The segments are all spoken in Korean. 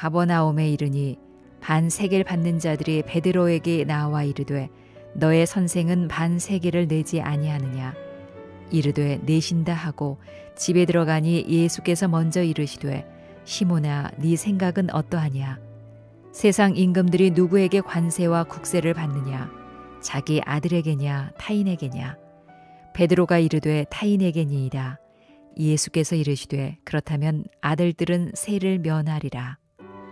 가버나움에 이르니 반세겔 받는 자들이 베드로에게 나와 이르되 너의 선생은 반세겔을 내지 아니하느냐. 이르되 내신다 하고 집에 들어가니 예수께서 먼저 이르시되 시몬아 네 생각은 어떠하냐. 세상 임금들이 누구에게 관세와 국세를 받느냐. 자기 아들에게냐 타인에게냐. 베드로가 이르되 타인에게니이다. 예수께서 이르시되 그렇다면 아들들은 세를 면하리라.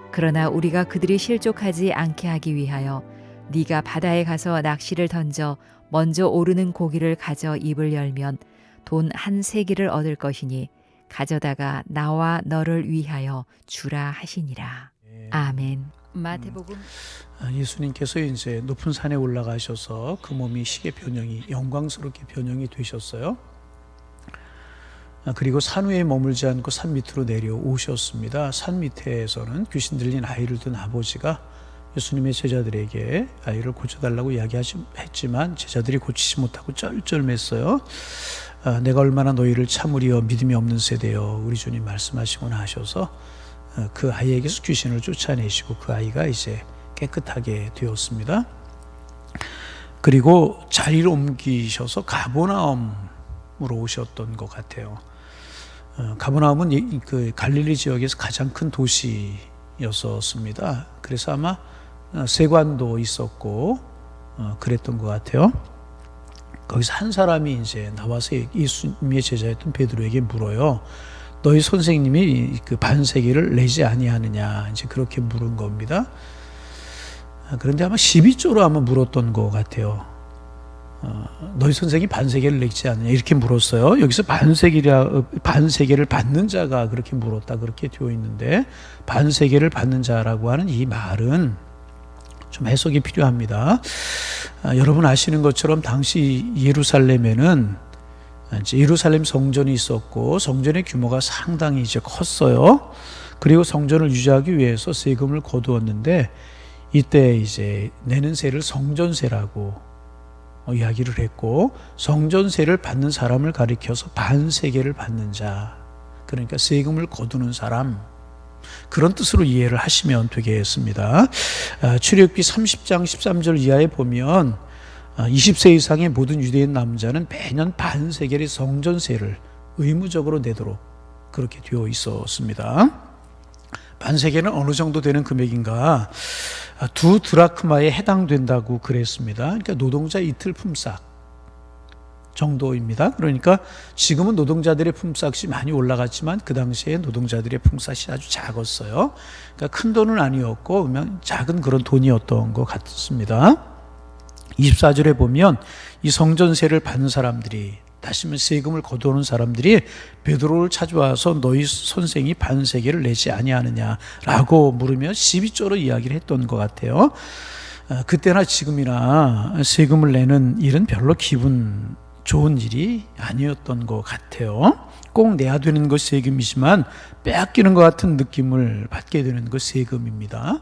그러나 우리가 그들이 실족하지 않게 하기 위하여 네가 바다에 가서 낚시를 던져 먼저 오르는 고기를 가져 입을 열면 돈 한 세기를 얻을 것이니 가져다가 나와 너를 위하여 주라 하시니라. 아멘. 마태복음 예수님께서 이제 높은 산에 올라가셔서 그 몸이 시계 변형이 영광스럽게 변형이 되셨어요. 그리고 산 위에 머물지 않고 산 밑으로 내려오셨습니다. 산 밑에서는 귀신 들린 아이를 둔 아버지가 예수님의 제자들에게 아이를 고쳐달라고 이야기했지만 제자들이 고치지 못하고 쩔쩔맸어요. 내가 얼마나 너희를 참으리여 믿음이 없는 세대여, 우리 주님 말씀하시거나 하셔서 그 아이에게서 귀신을 쫓아내시고 그 아이가 이제 깨끗하게 되었습니다. 그리고 자리를 옮기셔서 가버나움으로 오셨던 것 같아요. 가버나움은 그 갈릴리 지역에서 가장 큰 도시였었습니다. 그래서 아마 세관도 있었고 그랬던 것 같아요. 거기서 한 사람이 이제 나와서 예수님의 제자였던 베드로에게 물어요. 너희 선생님이 그 반세기를 내지 아니하느냐, 이제 그렇게 물은 겁니다. 그런데 아마 12조로 아마 물었던 것 같아요. 너희 선생이 반세계를 내지 않느냐 이렇게 물었어요. 여기서 반세계를 받는 자가 그렇게 물었다 그렇게 되어 있는데, 반세계를 받는 자라고 하는 이 말은 좀 해석이 필요합니다. 여러분 아시는 것처럼 당시 예루살렘에는 이제 예루살렘 성전이 있었고 성전의 규모가 상당히 이제 컸어요. 그리고 성전을 유지하기 위해서 세금을 거두었는데 이때 이제 내는 세를 성전세라고 이야기를 했고, 성전세를 받는 사람을 가리켜서 반세계를 받는 자, 그러니까 세금을 거두는 사람, 그런 뜻으로 이해를 하시면 되겠습니다. 출애굽기 30장 13절 이하에 보면 20세 이상의 모든 유대인 남자는 매년 반세겔의 성전세를 의무적으로 내도록 그렇게 되어 있었습니다. 반세겔은 어느 정도 되는 금액인가? 2 드라크마에 해당된다고 그랬습니다. 그러니까 노동자 이틀 품삯 정도입니다. 그러니까 지금은 노동자들의 품삯이 많이 올라갔지만 그 당시에 노동자들의 품삯이 아주 작았어요. 그러니까 큰 돈은 아니었고 그냥 작은 그런 돈이었던 것 같습니다. 24절에 보면 이 성전세를 받는 사람들이, 다시 말해 세금을 거두는 사람들이 베드로를 찾아와서 너희 선생이 반세계를 내지 아니하느냐라고 물으며 12조로 이야기를 했던 것 같아요. 그때나 지금이나 세금을 내는 일은 별로 기분 좋은 일이 아니었던 것 같아요. 꼭 내야 되는 것이 세금이지만 빼앗기는 것 같은 느낌을 받게 되는 것이 세금입니다.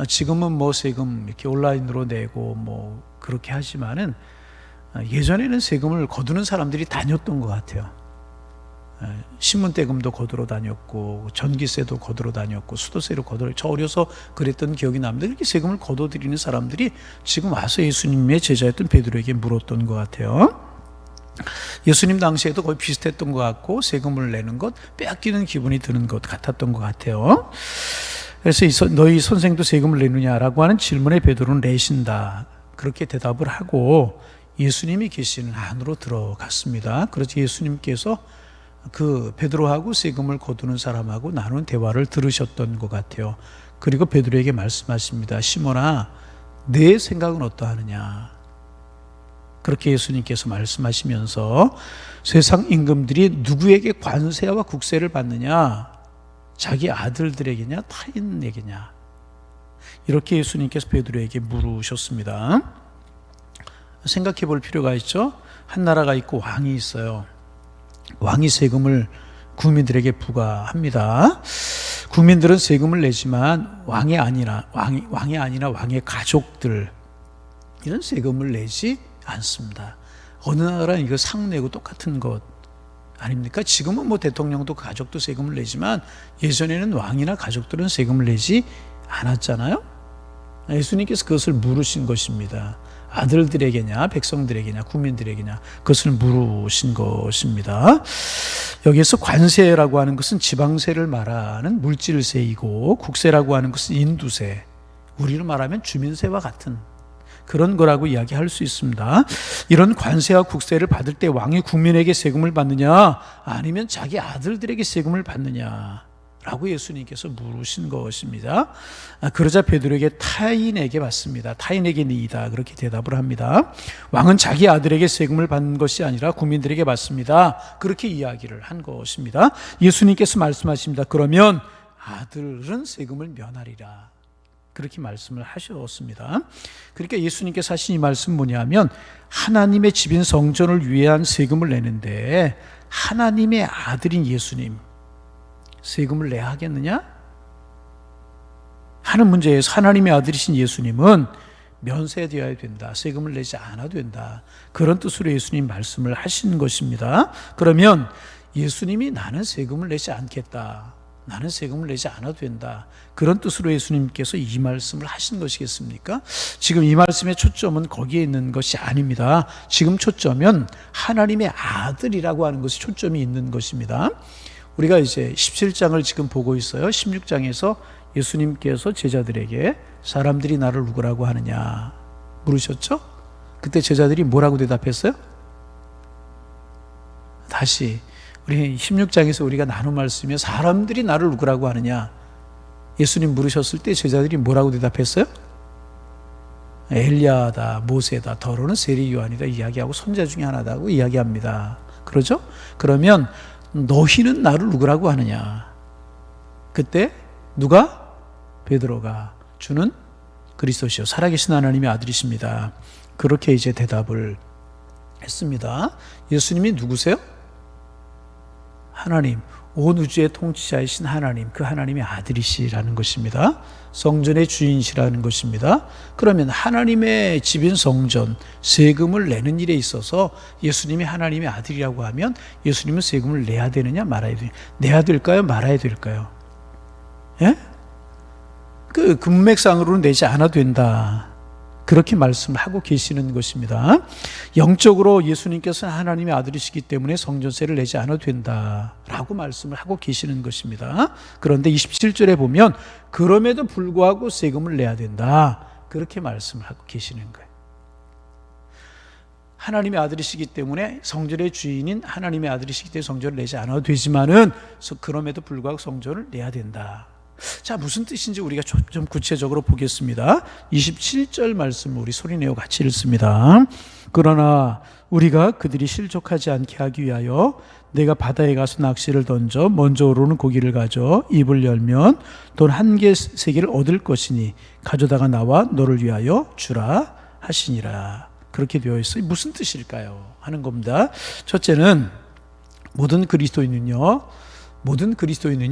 지금은 뭐 세금 이렇게 온라인으로 내고 뭐 그렇게 하지만은 예전에는 세금을 거두는 사람들이 다녔던 것 같아요. 신문대금도 거두러 다녔고 전기세도 거두러 다녔고 수도세로 거두러, 저 어려서 그랬던 기억이 납니다. 그렇게 세금을 거둬들이는 사람들이 지금 와서 예수님의 제자였던 베드로에게 물었던 것 같아요. 예수님 당시에도 거의 비슷했던 것 같고 세금을 내는 것, 빼앗기는 기분이 드는 것 같았던 것 같아요. 그래서 너희 선생도 세금을 내느냐라고 하는 질문에 베드로는 내신다 그렇게 대답을 하고 예수님이 계시는 안으로 들어갔습니다. 그래서 예수님께서 그 베드로하고 세금을 거두는 사람하고 나눈 대화를 들으셨던 것 같아요. 그리고 베드로에게 말씀하십니다. 시몬아, 내 생각은 어떠하느냐? 그렇게 예수님께서 말씀하시면서 세상 임금들이 누구에게 관세와 국세를 받느냐? 자기 아들들에게냐 타인에게냐? 이렇게 예수님께서 베드로에게 물으셨습니다. 생각해 볼 필요가 있죠. 한 나라가 있고 왕이 있어요. 왕이 세금을 국민들에게 부과합니다. 국민들은 세금을 내지만 왕이 아니라 왕의 가족들, 이런 세금을 내지 않습니다. 어느 나라는 이거 상내고 똑같은 것 아닙니까? 지금은 뭐 대통령도 가족도 세금을 내지만 예전에는 왕이나 가족들은 세금을 내지 않았잖아요. 예수님께서 그것을 물으신 것입니다. 아들들에게냐 백성들에게냐 국민들에게냐 그것을 물으신 것입니다. 여기에서 관세라고 하는 것은 지방세를 말하는 물질세이고 국세라고 하는 것은 인두세, 우리로 말하면 주민세와 같은 그런 거라고 이야기할 수 있습니다. 이런 관세와 국세를 받을 때 왕이 국민에게 세금을 받느냐 아니면 자기 아들들에게 세금을 받느냐 라고 예수님께서 물으신 것입니다. 그러자 베드로에게 타인에게 받습니다. 타인에게 니이다 그렇게 대답을 합니다. 왕은 자기 아들에게 세금을 받는 것이 아니라 국민들에게 받습니다. 그렇게 이야기를 한 것입니다. 예수님께서 말씀하십니다. 그러면 아들은 세금을 면하리라 그렇게 말씀을 하셨습니다. 그러니까 예수님께서 하신 이 말씀 뭐냐면 하나님의 집인 성전을 위한 세금을 내는데 하나님의 아들인 예수님 세금을 내야 하겠느냐? 하는 문제에서 하나님의 아들이신 예수님은 면세되어야 된다. 세금을 내지 않아도 된다. 그런 뜻으로 예수님 말씀을 하신 것입니다. 그러면 예수님이 나는 세금을 내지 않겠다. 나는 세금을 내지 않아도 된다. 그런 뜻으로 예수님께서 이 말씀을 하신 것이겠습니까? 지금 이 말씀의 초점은 거기에 있는 것이 아닙니다. 지금 초점은 하나님의 아들이라고 하는 것이 초점이 있는 것입니다. 우리가 이제 17장을 지금 보고 있어요. 16장에서 예수님께서 제자들에게 사람들이 나를 누구라고 하느냐 물으셨죠? 그때 제자들이 뭐라고 대답했어요? 다시 우리 16장에서 우리가 나눈 말씀에 사람들이 나를 누구라고 하느냐 예수님 물으셨을 때 제자들이 뭐라고 대답했어요? 엘리야다, 모세다, 더러는 세리 요한이다 이야기하고 선자 중에 하나다고 이야기합니다. 그러죠? 그러면 너희는 나를 누구라고 하느냐? 그때 누가? 베드로가 주는 그리스도시요 살아계신 하나님의 아들이십니다. 그렇게 이제 대답을 했습니다. 예수님이 누구세요? 하나님, 온 우주의 통치자이신 하나님, 그 하나님의 아들이시라는 것입니다. 성전의 주인이시라는 것입니다. 그러면 하나님의 집인 성전, 세금을 내는 일에 있어서 예수님이 하나님의 아들이라고 하면 예수님은 세금을 내야 되느냐 말아야 되느냐? 내야 될까요? 말아야 될까요? 예? 그 금맥상으로는 내지 않아도 된다. 그렇게 말씀을 하고 계시는 것입니다. 영적으로 예수님께서는 하나님의 아들이시기 때문에 성전세를 내지 않아도 된다라고 말씀을 하고 계시는 것입니다. 그런데 27절에 보면 그럼에도 불구하고 세금을 내야 된다. 그렇게 말씀을 하고 계시는 거예요. 하나님의 아들이시기 때문에 성전의 주인인 하나님의 아들이시기 때문에 성전을 내지 않아도 되지만은 그럼에도 불구하고 성전을 내야 된다. 자, 무슨 뜻인지 우리가 좀 구체적으로 보겠습니다. 27절 말씀 우리 소리내어 같이 읽습니다. 그러나 우리가 그들이 실족하지 않게 하기 위하여 내가 바다에 가서 낚시를 던져 먼저 오르는 고기를 가져 입을 열면 돈 1개 3개를 얻을 것이니 가져다가 나와 너를 위하여 주라 하시니라. 그렇게 되어 있어요. 무슨 뜻일까요? 하는 겁니다. 첫째는 모든 그리스도인은요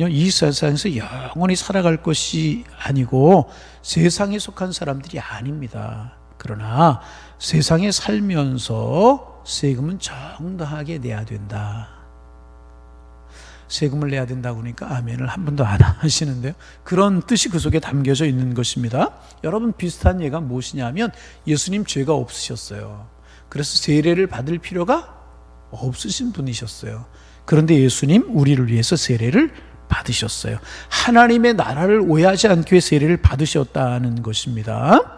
이 세상에서 영원히 살아갈 것이 아니고 세상에 속한 사람들이 아닙니다. 그러나 세상에 살면서 세금은 정당하게 내야 된다. 세금을 내야 된다고 하니까 아멘을 한 번도 안 하시는데요. 그런 뜻이 그 속에 담겨져 있는 것입니다. 여러분 비슷한 예가 무엇이냐면 예수님 죄가 없으셨어요. 그래서 세례를 받을 필요가 없으신 분이셨어요. 그런데 예수님 우리를 위해서 세례를 받으셨어요. 하나님의 나라를 오해하지 않기 위해 세례를 받으셨다는 것입니다.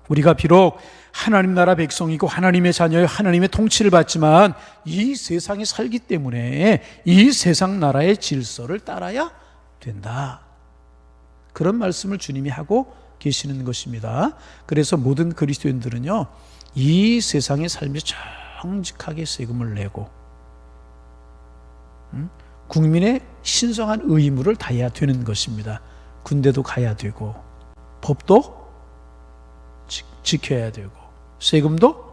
우리가 비록 하나님 나라 백성이고 하나님의 자녀여 하나님의 통치를 받지만 이 세상에 살기 때문에 이 세상 나라의 질서를 따라야 된다. 그런 말씀을 주님이 하고 계시는 것입니다. 그래서 모든 그리스도인들은요 이 세상의 삶에 정직하게 세금을 내고 국민의 신성한 의무를 다해야 되는 것입니다. 군대도 가야 되고 법도 지켜야 되고 세금도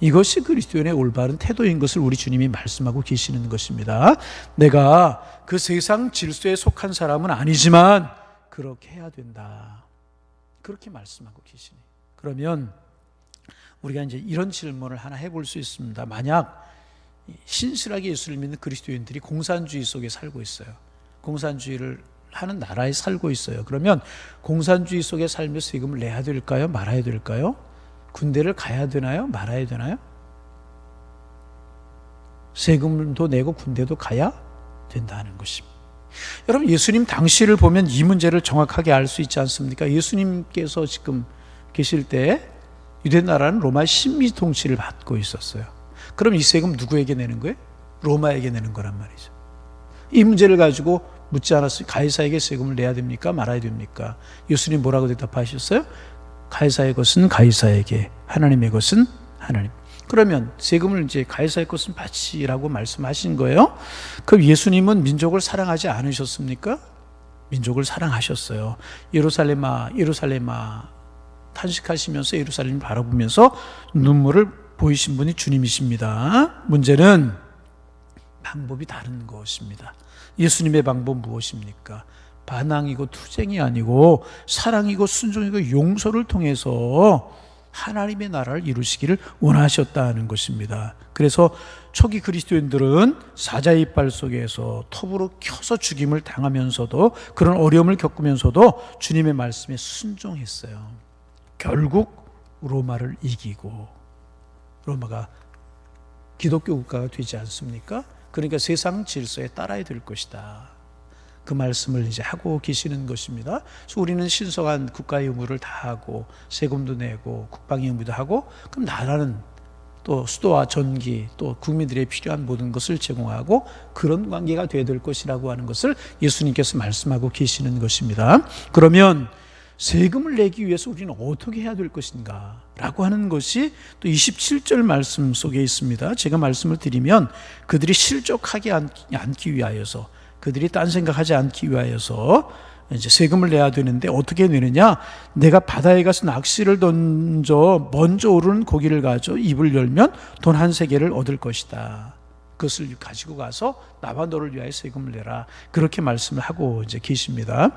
이것이 그리스도인의 올바른 태도인 것을 우리 주님이 말씀하고 계시는 것입니다. 내가 그 세상 질서에 속한 사람은 아니지만 그렇게 해야 된다. 그렇게 말씀하고 계시니 그러면 우리가 이제 이런 질문을 하나 해볼 수 있습니다. 만약 신실하게 예수를 믿는 그리스도인들이 공산주의 속에 살고 있어요. 공산주의를 하는 나라에 살고 있어요. 그러면 공산주의 속에 살면서 세금을 내야 될까요? 말아야 될까요? 군대를 가야 되나요? 말아야 되나요? 세금도 내고 군대도 가야 된다는 것입니다. 여러분, 예수님 당시를 보면 이 문제를 정확하게 알 수 있지 않습니까? 예수님께서 지금 계실 때 유대 나라는 로마의 식민 통치를 받고 있었어요. 그럼 이 세금 누구에게 내는 거예요? 로마에게 내는 거란 말이죠. 이 문제를 가지고 묻지 않았어요. 가이사에게 세금을 내야 됩니까? 말아야 됩니까? 예수님 뭐라고 대답하셨어요? 가이사의 것은 가이사에게, 하나님의 것은 하나님. 그러면 세금을 이제 가이사의 것은 바치라고 말씀하신 거예요. 그럼 예수님은 민족을 사랑하지 않으셨습니까? 민족을 사랑하셨어요. 예루살렘아, 예루살렘아, 탄식하시면서 예루살렘을 바라보면서 눈물을 보이신 분이 주님이십니다. 문제는 방법이 다른 것입니다. 예수님의 방법 무엇입니까? 반항이고 투쟁이 아니고 사랑이고 순종이고 용서를 통해서 하나님의 나라를 이루시기를 원하셨다는 것입니다. 그래서 초기 그리스도인들은 사자의 이빨 속에서 톱으로 켜서 죽임을 당하면서도, 그런 어려움을 겪으면서도 주님의 말씀에 순종했어요. 결국 로마를 이기고, 로마가 기독교 국가가 되지 않습니까? 그러니까 세상 질서에 따라야 될 것이다. 그 말씀을 이제 하고 계시는 것입니다. 그래서 우리는 신성한 국가의 의무를 다하고 세금도 내고 국방의 의무도 하고, 그럼 나라는 또 수도와 전기, 또 국민들의 필요한 모든 것을 제공하고 그런 관계가 되어야 될 것이라고 하는 것을 예수님께서 말씀하고 계시는 것입니다. 그러면 세금을 내기 위해서 우리는 어떻게 해야 될 것인가 라고 하는 것이 또 27절 말씀 속에 있습니다. 제가 말씀을 드리면, 그들이 실족하지 않기 위하여서, 그들이 딴 생각하지 않기 위하여서 이제 세금을 내야 되는데 어떻게 내느냐? 내가 바다에 가서 낚시를 던져 먼저 오르는 고기를 가져 입을 열면 돈 한 세겔을 얻을 것이다. 그것을 가지고 가서 나와 너를 위하여 세금을 내라. 그렇게 말씀을 하고 이제 계십니다.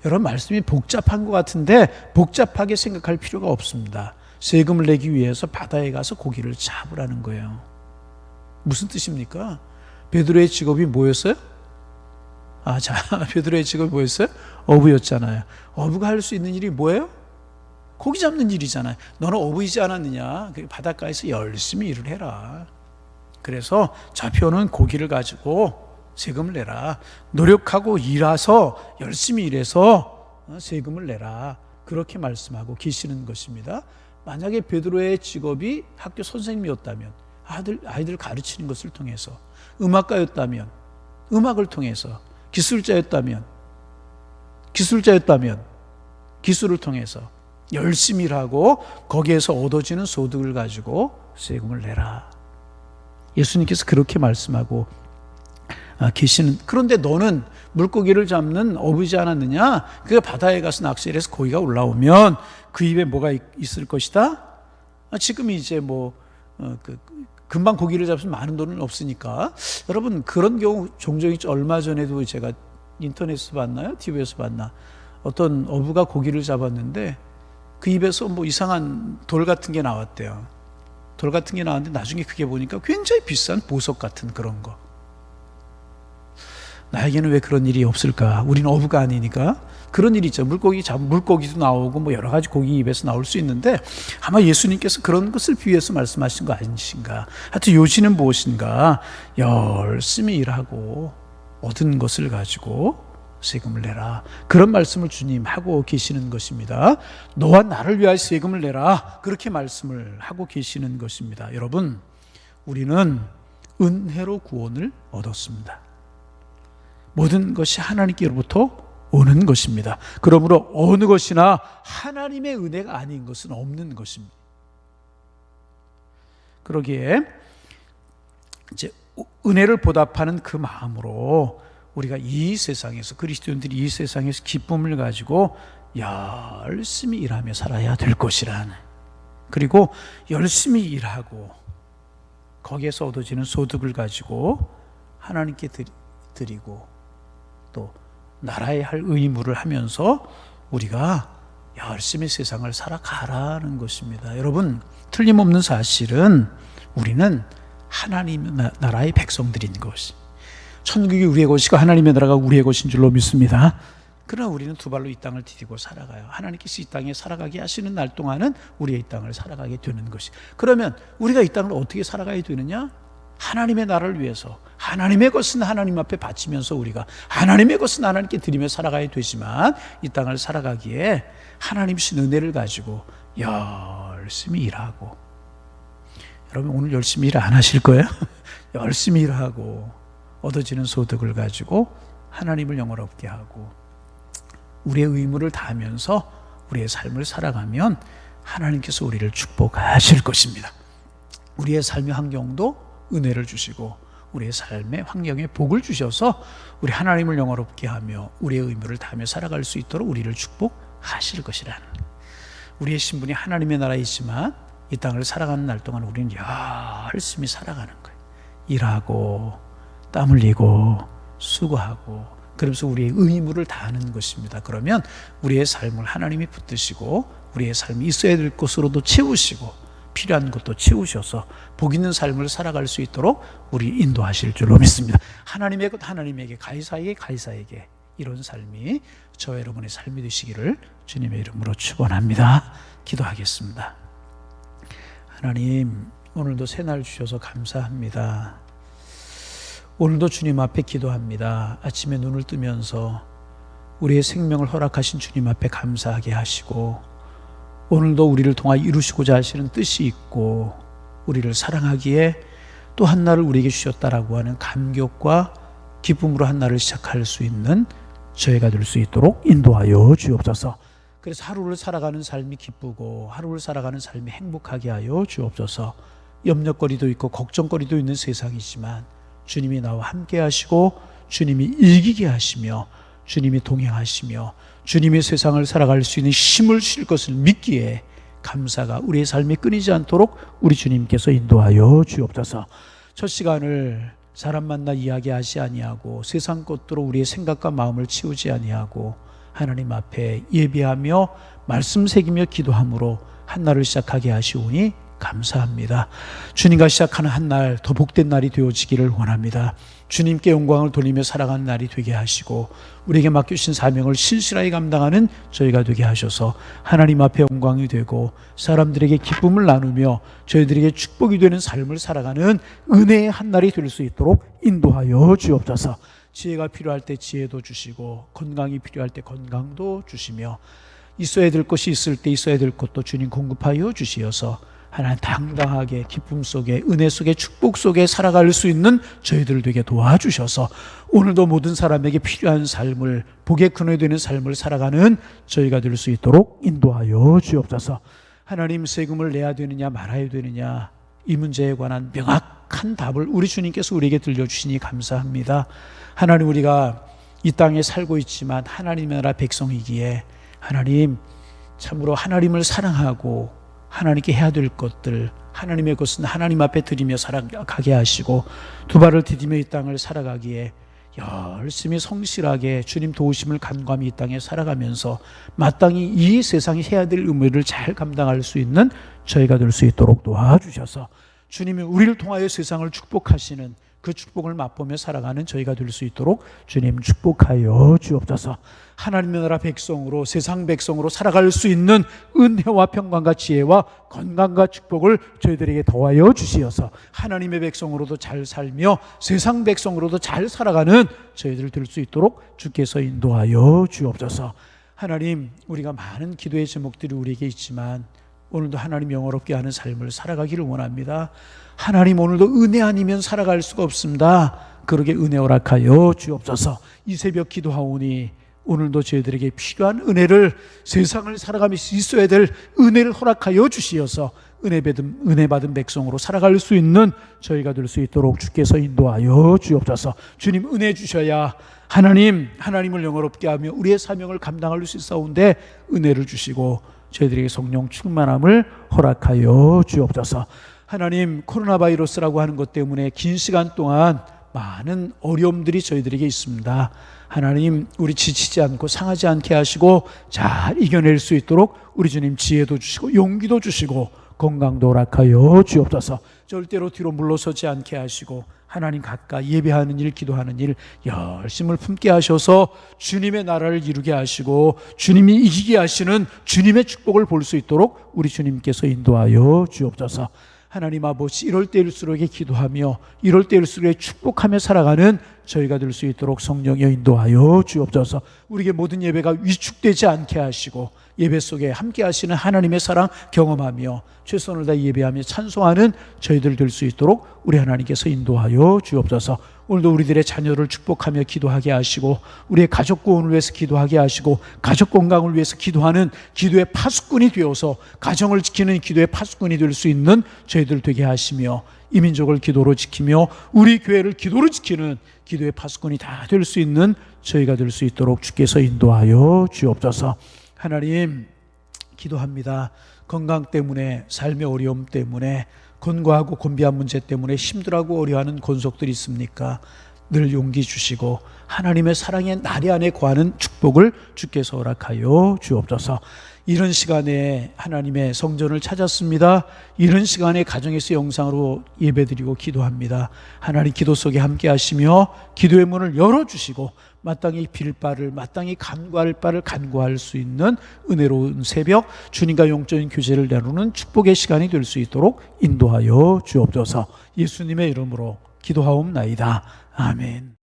여러분, 말씀이 복잡한 것 같은데 복잡하게 생각할 필요가 없습니다. 세금을 내기 위해서 바다에 가서 고기를 잡으라는 거예요. 무슨 뜻입니까? 베드로의 직업이 뭐였어요? 베드로의 직업이 뭐였어요? 어부였잖아요. 어부가 할 수 있는 일이 뭐예요? 고기 잡는 일이잖아요. 너는 어부이지 않았느냐? 바닷가에서 열심히 일을 해라. 그래서 잡혀오는 고기를 가지고 세금을 내라. 노력하고 일해서 열심히 일해서 세금을 내라. 그렇게 말씀하고 계시는 것입니다. 만약에 베드로의 직업이 학교 선생님이었다면, 아이들 가르치는 것을 통해서, 음악가였다면 음악을 통해서, 기술자였다면 기술을 통해서 열심히 일하고 거기에서 얻어지는 소득을 가지고 세금을 내라. 예수님께서 그렇게 말씀하고 계시는. 그런데 너는 물고기를 잡는 어부이지 않았느냐? 그가 바다에 가서 낚시를 해서 고기가 올라오면 그 입에 뭐가 있을 것이다? 지금 이제 금방 고기를 잡으면 많은 돈은 없으니까. 여러분, 그런 경우 종종 있죠. 얼마 전에도 제가 인터넷에서 봤나요? TV에서 봤나? 어떤 어부가 고기를 잡았는데 그 입에서 이상한 돌 같은 게 나왔대요. 돌 같은 게 나왔는데 나중에 그게 보니까 굉장히 비싼 보석 같은 그런 거. 나에게는 왜 그런 일이 없을까? 우리는 어부가 아니니까. 그런 일이 있죠. 물고기도 나오고 여러 가지 고기 입에서 나올 수 있는데, 아마 예수님께서 그런 것을 비유해서 말씀하신 거 아니신가. 하여튼 요지는 무엇인가? 열심히 일하고 얻은 것을 가지고 세금을 내라. 그런 말씀을 주님 하고 계시는 것입니다. 너와 나를 위하여 세금을 내라. 그렇게 말씀을 하고 계시는 것입니다. 여러분, 우리는 은혜로 구원을 얻었습니다. 모든 것이 하나님께로부터 오는 것입니다. 그러므로 어느 것이나 하나님의 은혜가 아닌 것은 없는 것입니다. 그러기에 이제 은혜를 보답하는 그 마음으로 우리가 이 세상에서, 그리스도인들이 이 세상에서 기쁨을 가지고 열심히 일하며 살아야 될 것이라는, 그리고 열심히 일하고 거기에서 얻어지는 소득을 가지고 하나님께 드리고 또 나라에 할 의무를 하면서 우리가 열심히 세상을 살아가라는 것입니다. 여러분, 틀림없는 사실은 우리는 하나님 나라의 백성들인 것이, 천국이 우리의 것이고 하나님의 나라가 우리의 것인 줄로 믿습니다. 그러나 우리는 두 발로 이 땅을 디디고 살아가요. 하나님께서 이 땅에 살아가게 하시는 날 동안은 우리의 이 땅을 살아가게 되는 것이. 그러면 우리가 이 땅을 어떻게 살아가야 되느냐? 하나님의 나라를 위해서, 하나님의 것은 하나님 앞에 바치면서 우리가 하나님의 것은 하나님께 드리며 살아가야 되지만, 이 땅을 살아가기에 하나님 신 은혜를 가지고 열심히 일하고, 여러분 오늘 열심히 일 안 하실 거예요? 열심히 일하고 얻어지는 소득을 가지고 하나님을 영화롭게 하고 우리의 의무를 다하면서 우리의 삶을 살아가면 하나님께서 우리를 축복하실 것입니다. 우리의 삶의 환경도 은혜를 주시고 우리의 삶의 환경에 복을 주셔서 우리 하나님을 영화롭게 하며 우리의 의무를 다하며 살아갈 수 있도록 우리를 축복하실 것이라는, 우리의 신분이 하나님의 나라이지만 이 땅을 살아가는 날 동안 우리는 열심히 살아가는 거예요. 일하고 땀 흘리고 수고하고 그러면서 우리의 의무를 다하는 것입니다. 그러면 우리의 삶을 하나님이 붙드시고 우리의 삶이 있어야 될 것으로도 채우시고 필요한 것도 채우셔서 복 있는 삶을 살아갈 수 있도록 우리 인도하실 줄로 믿습니다. 하나님의 것 하나님에게, 가이사에게 가이사에게, 이런 삶이 저와 여러분의 삶이 되시기를 주님의 이름으로 축원합니다. 기도하겠습니다. 하나님, 오늘도 새날 주셔서 감사합니다. 오늘도 주님 앞에 기도합니다. 아침에 눈을 뜨면서 우리의 생명을 허락하신 주님 앞에 감사하게 하시고, 오늘도 우리를 통하여 이루시고자 하시는 뜻이 있고 우리를 사랑하기에 또 한 날을 우리에게 주셨다라고 하는 감격과 기쁨으로 한 날을 시작할 수 있는 저희가 될 수 있도록 인도하여 주옵소서. 그래서 하루를 살아가는 삶이 기쁘고 하루를 살아가는 삶이 행복하게 하여 주옵소서. 염려거리도 있고 걱정거리도 있는 세상이지만 주님이 나와 함께 하시고 주님이 이기게 하시며 주님이 동행하시며 주님의 세상을 살아갈 수 있는 힘을 주실 것을 믿기에 감사가 우리의 삶에 끊이지 않도록 우리 주님께서 인도하여 주옵소서. 첫 시간을 사람 만나 이야기하지 아니하고 세상 것으로 우리의 생각과 마음을 치우지 아니하고 하나님 앞에 예배하며 말씀 새기며 기도함으로 한 날을 시작하게 하시오니 감사합니다. 주님과 시작하는 한 날 더 복된 날이 되어지기를 원합니다. 주님께 영광을 돌리며 살아가는 날이 되게 하시고 우리에게 맡겨주신 사명을 신실하게 감당하는 저희가 되게 하셔서 하나님 앞에 영광이 되고 사람들에게 기쁨을 나누며 저희들에게 축복이 되는 삶을 살아가는 은혜의 한 날이 될 수 있도록 인도하여 주옵소서. 지혜가 필요할 때 지혜도 주시고 건강이 필요할 때 건강도 주시며 있어야 될 것이 있을 때 있어야 될 것도 주님 공급하여 주시어서 하나님 당당하게 기쁨 속에 은혜 속에 축복 속에 살아갈 수 있는 저희들 되게 도와주셔서 오늘도 모든 사람에게 필요한 삶을 복의 근원이 되는 삶을 살아가는 저희가 될 수 있도록 인도하여 주옵소서. 하나님, 세금을 내야 되느냐 말아야 되느냐 이 문제에 관한 명확한 답을 우리 주님께서 우리에게 들려주시니 감사합니다. 하나님, 우리가 이 땅에 살고 있지만 하나님의 나라 백성이기에 하나님 참으로 하나님을 사랑하고 하나님께 해야 될 것들 하나님의 것은 하나님 앞에 드리며 살아가게 하시고 두 발을 디디며 이 땅을 살아가기에 열심히 성실하게 주님 도우심을 간구하며 이 땅에 살아가면서 마땅히 이 세상이 해야 될 의무를 잘 감당할 수 있는 저희가 될 수 있도록 도와주셔서 주님이 우리를 통하여 세상을 축복하시는 그 축복을 맛보며 살아가는 저희가 될 수 있도록 주님 축복하여 주옵소서. 하나님의 나라 백성으로 세상 백성으로 살아갈 수 있는 은혜와 평강과 지혜와 건강과 축복을 저희들에게 더하여 주시어서 하나님의 백성으로도 잘 살며 세상 백성으로도 잘 살아가는 저희들 될 수 있도록 주께서 인도하여 주옵소서. 하나님, 우리가 많은 기도의 제목들이 우리에게 있지만 오늘도 하나님 영화롭게 하는 삶을 살아가기를 원합니다. 하나님, 오늘도 은혜 아니면 살아갈 수가 없습니다. 그러게 은혜 허락하여 주옵소서. 이 새벽 기도하오니 오늘도 저희들에게 필요한 은혜를 세상을 살아가면서 있어야 될 은혜를 허락하여 주시어서 은혜 받은 백성으로 살아갈 수 있는 저희가 될 수 있도록 주께서 인도하여 주옵소서. 주님, 은혜 주셔야 하나님을 영화롭게 하며 우리의 사명을 감당할 수 있사온데 은혜를 주시고 저희들에게 성령 충만함을 허락하여 주옵소서. 하나님, 코로나 바이러스라고 하는 것 때문에 긴 시간 동안 많은 어려움들이 저희들에게 있습니다. 하나님, 우리 지치지 않고 상하지 않게 하시고 잘 이겨낼 수 있도록 우리 주님 지혜도 주시고 용기도 주시고 건강도 허락하여 주옵소서. 절대로 뒤로 물러서지 않게 하시고 하나님 가까이 예배하는 일, 기도하는 일 열심을 품게 하셔서 주님의 나라를 이루게 하시고 주님이 이기게 하시는 주님의 축복을 볼 수 있도록 우리 주님께서 인도하여 주옵소서. 하나님 아버지, 이럴 때일수록 기도하며 이럴 때일수록 축복하며 살아가는 저희가 될 수 있도록 성령여 인도하여 주옵소서. 우리에게 모든 예배가 위축되지 않게 하시고 예배 속에 함께 하시는 하나님의 사랑 경험하며 최선을 다해 예배하며 찬송하는 저희들 될 수 있도록 우리 하나님께서 인도하여 주옵소서. 오늘도 우리들의 자녀를 축복하며 기도하게 하시고 우리의 가족 구원을 위해서 기도하게 하시고 가족 건강을 위해서 기도하는 기도의 파수꾼이 되어서 가정을 지키는 기도의 파수꾼이 될 수 있는 저희들 되게 하시며 이 민족을 기도로 지키며 우리 교회를 기도로 지키는 기도의 파수꾼이 다 될 수 있는 저희가 될 수 있도록 주께서 인도하여 주옵소서. 하나님 기도합니다. 건강 때문에, 삶의 어려움 때문에, 권고하고 곤비한 문제 때문에 힘들어하고 어려워하는 권속들이 있습니까? 늘 용기 주시고 하나님의 사랑의 나리 안에 거하는 축복을 주께서 허락하여 주옵소서. 이런 시간에 하나님의 성전을 찾았습니다. 이런 시간에 가정에서 영상으로 예배드리고 기도합니다. 하나님 기도 속에 함께 하시며 기도의 문을 열어주시고 마땅히 빌 바를, 마땅히 간구할 바를 간구할 수 있는 은혜로운 새벽, 주님과 영적인 교제를 나누는 축복의 시간이 될 수 있도록 인도하여 주옵소서. 예수님의 이름으로 기도하옵나이다. 아멘.